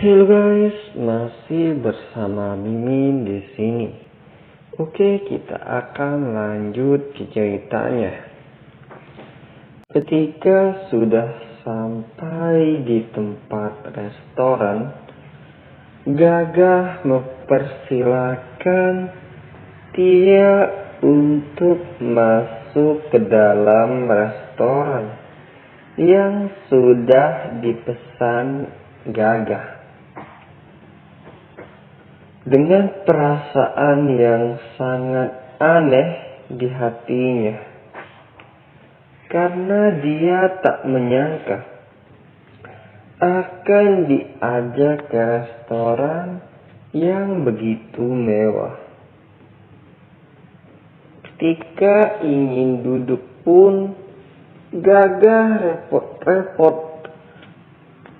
Hello guys, masih bersama Mimin di sini. Oke, kita akan lanjut ke ceritanya. Ketika sudah sampai di tempat restoran, Gagah mempersilahkan Tia untuk masuk ke dalam restoran yang sudah dipesan Gagah. Dengan perasaan yang sangat aneh di hatinya, karena dia tak menyangka akan diajak ke restoran yang begitu mewah. Ketika ingin duduk pun, Gagah repot-repot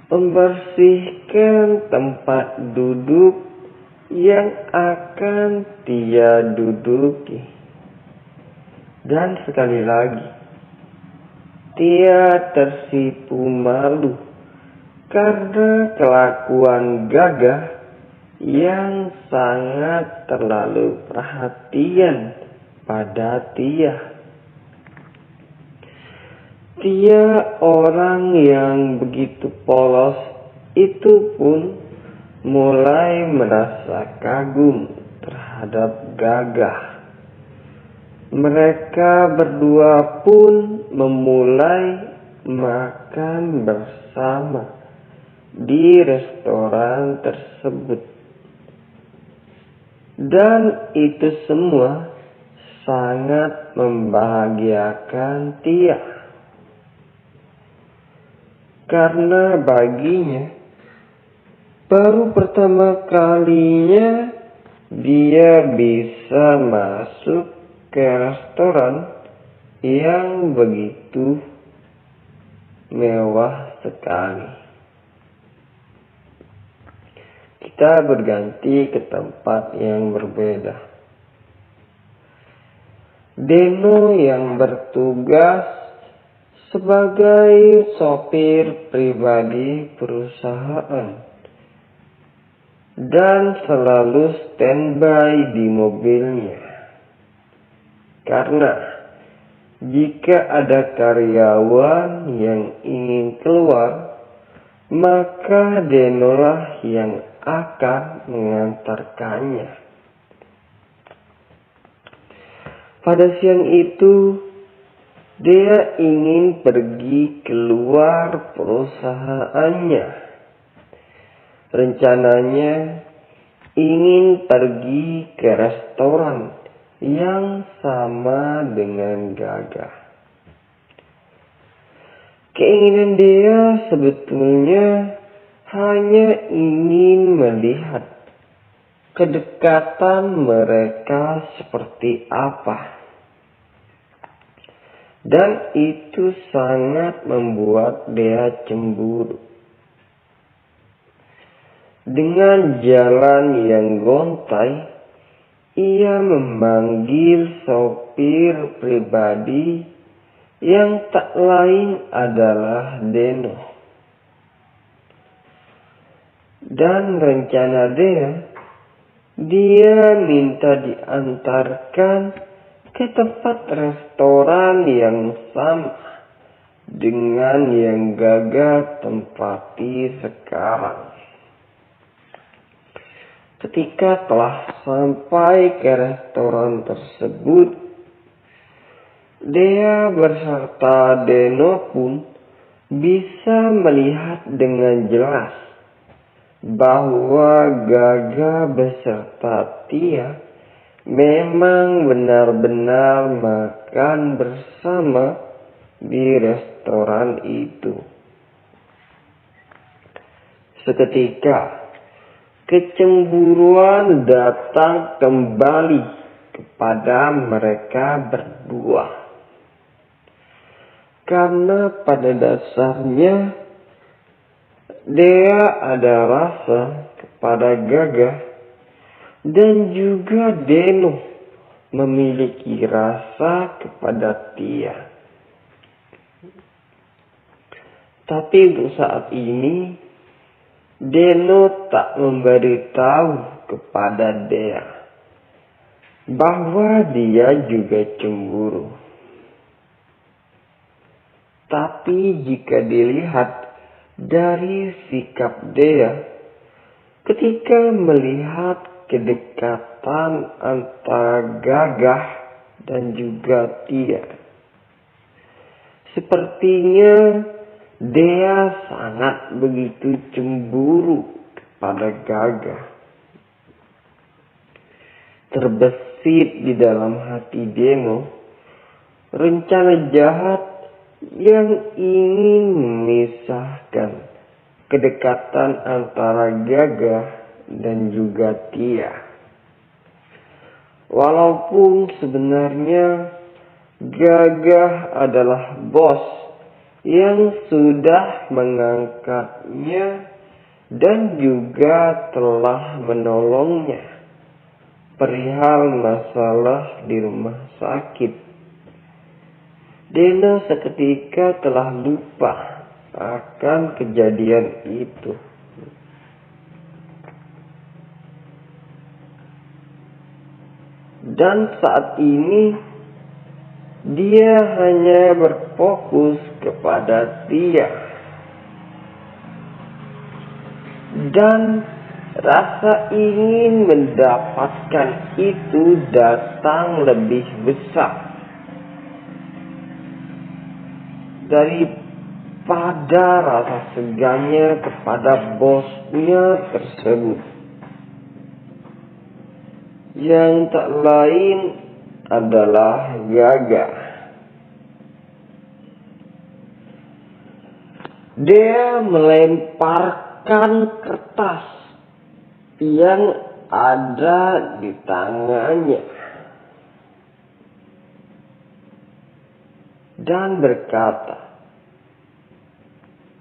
membersihkan tempat duduk yang akan Tia duduki. Dan sekali lagi, Tia tersipu malu karena kelakuan Gagah yang sangat terlalu perhatian pada Tia. Tia, orang yang begitu polos itu pun mulai merasa kagum terhadap Gagah. Mereka berdua pun memulai makan bersama di restoran tersebut. Dan itu semua sangat membahagiakan Tia. Karena baginya, baru pertama kalinya dia bisa masuk ke restoran yang begitu mewah sekali. Kita berganti ke tempat yang berbeda. Deno yang bertugas sebagai sopir pribadi perusahaan dan selalu standby di mobilnya. Karena jika ada karyawan yang ingin keluar, maka Denolah yang akan mengantarkannya. Pada siang itu, dia ingin pergi keluar perusahaannya. Rencananya ingin pergi ke restoran yang sama dengan Gagah. Keinginan dia sebetulnya hanya ingin melihat kedekatan mereka seperti apa. Dan itu sangat membuat dia cemburu. Dengan jalan yang gontai, ia memanggil sopir pribadi yang tak lain adalah Deno. Dan rencana dia minta diantarkan ke tempat restoran yang sama dengan yang Gagah tempati sekarang. Ketika telah sampai ke restoran tersebut, Dea beserta Deno pun bisa melihat dengan jelas bahwa Gagah beserta Tia memang benar-benar makan bersama di restoran itu. Seketika, kecemburuan datang kembali kepada mereka berdua. Karena pada dasarnya Dea ada rasa kepada Gagah dan juga Deno memiliki rasa kepada Tia. Tapi untuk saat ini Deno tak memberitahu kepada Dea bahwa dia juga cemburu. Tapi jika dilihat dari sikap Dea ketika melihat kedekatan antara Gagah dan juga Tia, sepertinya Dea sangat begitu cemburu kepada Gagah. Terbesit di dalam hati Deno rencana jahat yang ingin memisahkan kedekatan antara Gagah dan juga Tia. Walaupun sebenarnya Gagah adalah bos yang sudah mengangkatnya dan juga telah menolongnya perihal masalah di rumah sakit, Deno seketika telah lupa akan kejadian itu. Dan saat ini dia hanya berfokus kepada Tia. Dan rasa ingin mendapatkan itu datang lebih besar daripada rasa segannya kepada bosnya tersebut, yang tak lain adalah Gagah. Dia melemparkan kertas yang ada di tangannya dan berkata,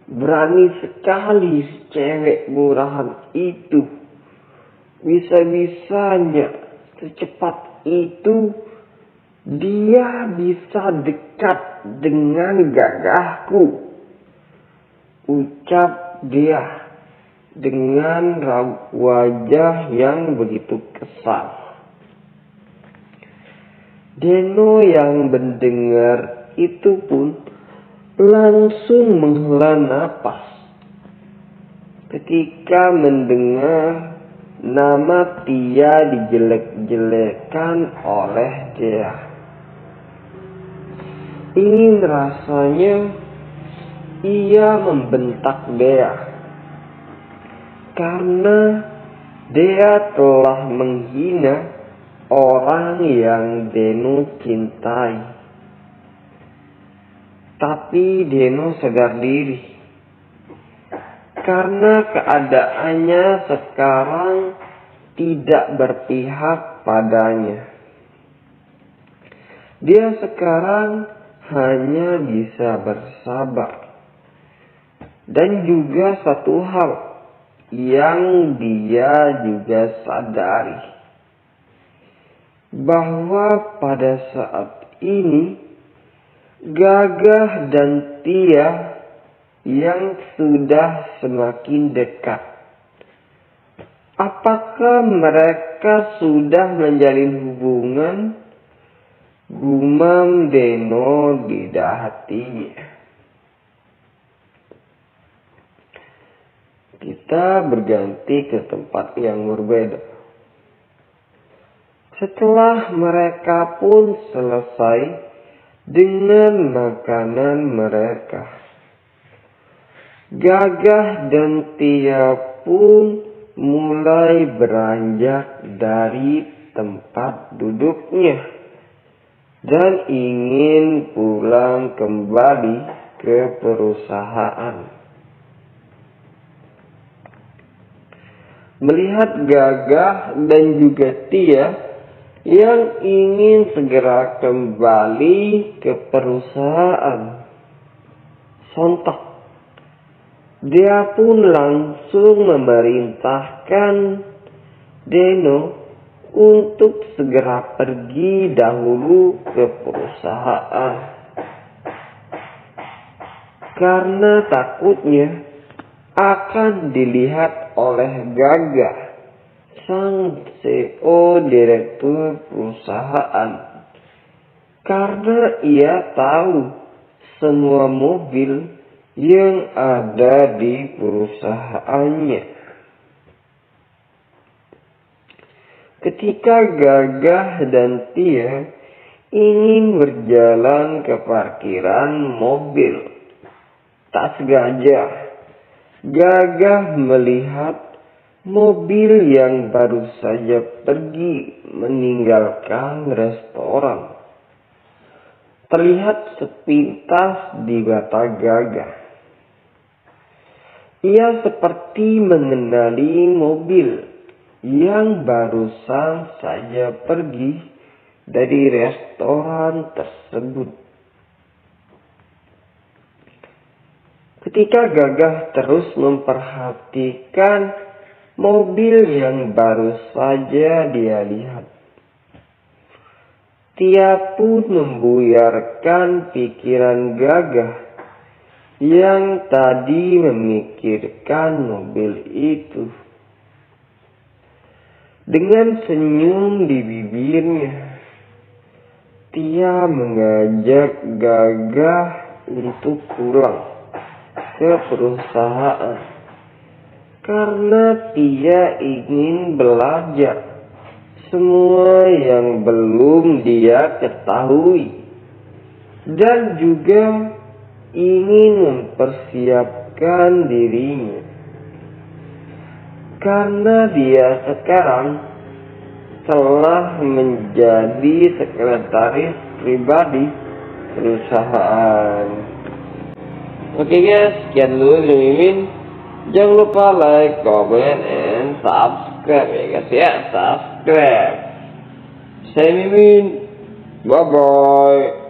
"Berani sekali cewek murahan itu. Bisa-bisanya secepat itu dia bisa dekat dengan Gagahku," ucap dia dengan raut wajah yang begitu kesal. Deno yang mendengar itu pun langsung menghela napas ketika mendengar nama Tia dijelek-jelekan oleh dia. Ingin rasanya ia membentak Dea karena Dea telah menghina orang yang Deno cintai. Tapi Deno sadar diri karena keadaannya sekarang tidak berpihak padanya. Dia sekarang hanya bisa bersabar. Dan juga satu hal yang dia juga sadari, bahwa pada saat ini Gagah dan Tia yang sudah semakin dekat. Apakah mereka sudah menjalin hubungan? Gumam Deno di hatinya. Kita berganti ke tempat yang berbeda. Setelah mereka pun selesai dengan makanan mereka, Gagah dan Tia pun mulai beranjak dari tempat duduknya dan ingin pulang kembali ke perusahaan. Melihat Gagah dan juga Tia yang ingin segera kembali ke perusahaan, sontak dia pun langsung memerintahkan Deno untuk segera pergi dahulu ke perusahaan, karena takutnya akan dilihat oleh Gagah, sang CEO direktur perusahaan, karena ia tahu semua mobil yang ada di perusahaannya. Ketika Gagah dan Tia ingin berjalan ke parkiran mobil Tas Gajah, Gagah melihat mobil yang baru saja pergi meninggalkan restoran. Terlihat sepintas di mata Gagah. Ia seperti mengenali mobil yang barusan saja pergi dari restoran tersebut. Ketika Gagah terus memperhatikan mobil yang baru saja dia lihat, Tia pun membuyarkan pikiran Gagah yang tadi memikirkan mobil itu. Dengan senyum di bibirnya, Tia mengajak Gagah untuk pulang ke perusahaan karena Tia ingin belajar semua yang belum dia ketahui dan juga ingin mempersiapkan dirinya. Karena dia sekarang telah menjadi sekretaris pribadi perusahaan. Oke guys, sekian dulu dari Mimin. Jangan lupa like, comment, and subscribe ya guys ya. Subscribe. Saya Mimin. Bye bye.